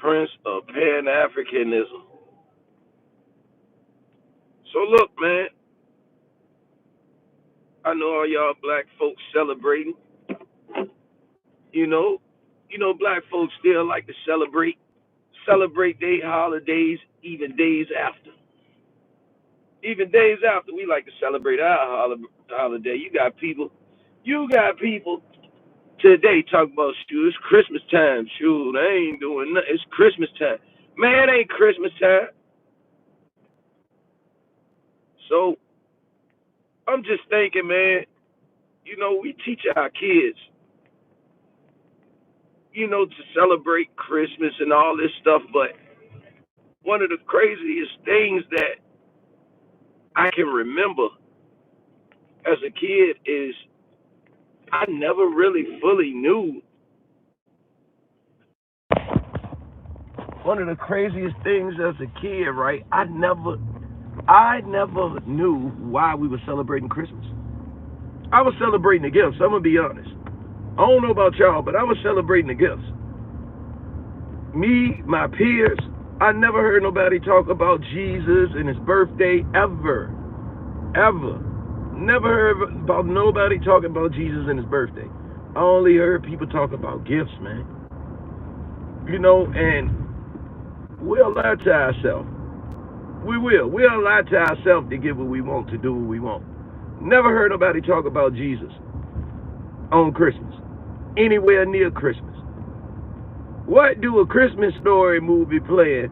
prince of Pan-Africanism. So look, man, I know all y'all black folks celebrating. You know, black folks still like to celebrate their holidays, even days after. Even days after, we like to celebrate our holiday. You got people today talk about, shoot, it's Christmas time. Shoot, I ain't doing nothing. It's Christmas time. Man, it ain't Christmas time. So I'm just thinking, man, we teach our kids, to celebrate Christmas and all this stuff, but one of the craziest things that I can remember as a kid is I never really fully knew. One of the craziest things as a kid, right? I never knew why we were celebrating Christmas. I was celebrating the gifts. I'm gonna be honest. I don't know about y'all, but I was celebrating the gifts. Me, my peers, I never heard nobody talk about Jesus and his birthday ever. Never heard about nobody talking about Jesus and his birthday. I only heard people talk about gifts, man. And we'll lie to ourselves. We will. We'll lie to ourselves to get what we want, to do what we want. Never heard nobody talk about Jesus on Christmas, anywhere near Christmas. What do a Christmas Story movie play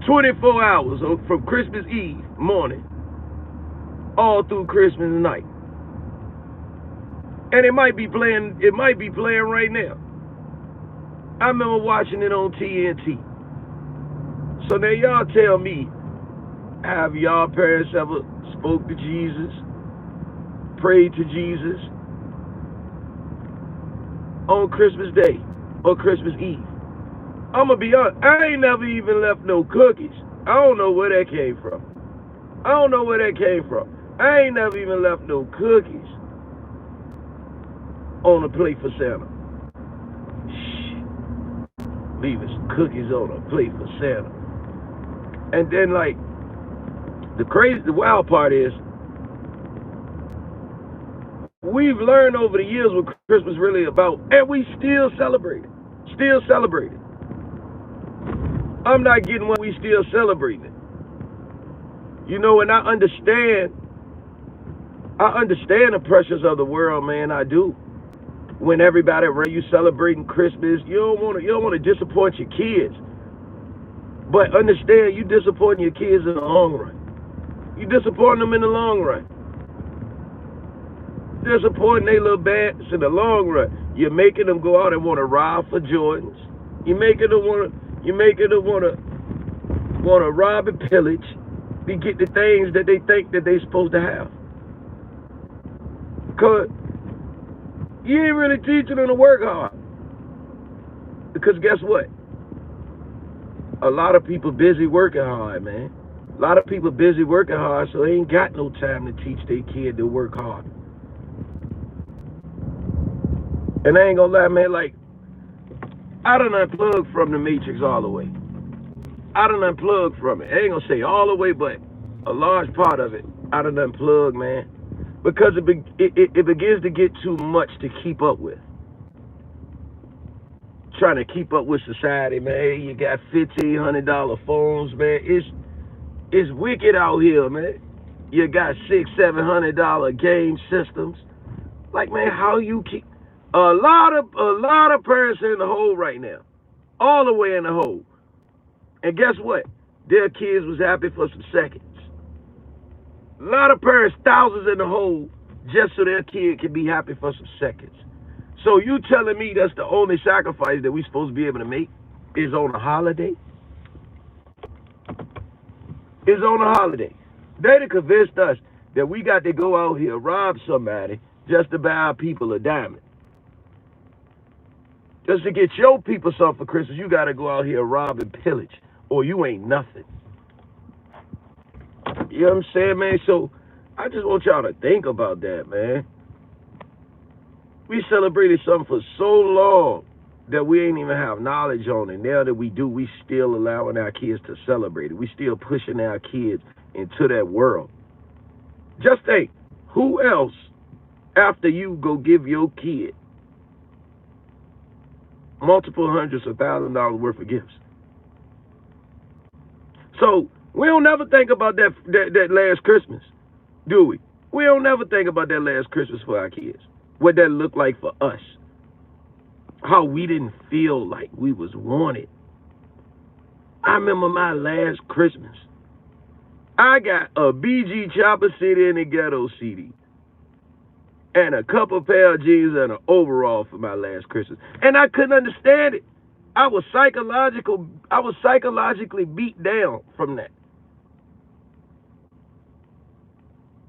24 hours from Christmas Eve morning all through Christmas night? And it might be playing right now. I remember watching it on TNT. So now y'all tell me, have y'all parents ever spoke to Jesus, prayed to Jesus on Christmas Day or Christmas Eve? I'm gonna be honest, I ain't never even left no cookies. I don't know where that came from. I ain't never even left no cookies on a plate for Santa. Shh. Leaving some cookies on a plate for Santa. And then, like, the wild part is, we've learned over the years what Christmas is really about, and we still celebrate it. I'm not getting what we still celebrating it. And I understand the pressures of the world, man. I do. When everybody around you celebrating Christmas, you don't want to disappoint your kids. But understand, you disappointing your kids in the long run. You disappointing them in the long run. Disappointing their little bats in the long run. You're making them go out and want to rob for Jordans. You're making them want to rob and pillage to get the things that they think that they're supposed to have. Because you ain't really teaching them to work hard. Because guess what? A lot of people busy working hard, man. A lot of people busy working hard, so they ain't got no time to teach their kid to work hard. And I ain't gonna lie, man, like, I done unplugged from the Matrix all the way. I done unplugged from it. I ain't gonna say all the way, but a large part of it, I done unplugged, man. Because it begins to get too much to keep up with. Trying to keep up with society, man. You got $1,500 phones, man. It's wicked out here, man. You got $600-700 game systems. Like, man, how you keep a lot of parents are in the hole right now, all the way in the hole. And guess what? Their kids was happy for some seconds. A lot of parents, thousands in the hole, just so their kid can be happy for some seconds. So you telling me that's the only sacrifice that we supposed to be able to make is on a holiday? Is on a holiday. They done convinced us that we got to go out here, rob somebody, just to buy our people a diamond. Just to get your people something for Christmas, you got to go out here, rob and pillage, or you ain't nothing. You know what I'm saying, man? So I just want y'all to think about that, man. We celebrated something for so long, that we ain't even have knowledge on. And now that we do, we still allowing our kids to celebrate it. We still pushing our kids into that world. Just think, who else, after you go give your kid multiple hundreds of $1,000s worth of gifts? So we don't never think about that last Christmas, do we? We don't never think about that last Christmas for our kids. What that looked like for us. How we didn't feel like we was wanted. I remember my last Christmas. I got a BG Chopper City in the Ghetto CD. And a couple pair of jeans and an overall for my last Christmas. And I couldn't understand it. I was psychologically beat down from that.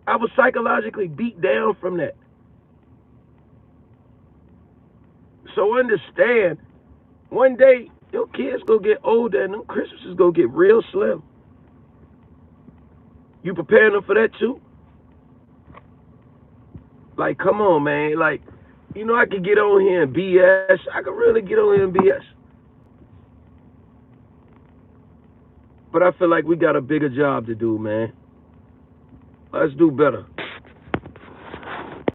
I was psychologically beat down from that. So understand, one day your kids gonna get older and them Christmases gonna get real slim. You preparing them for that too? Like, come on, man. Like, you know, I could get on here and BS. I could really get on here and BS. But I feel like we got a bigger job to do, man. Let's do better.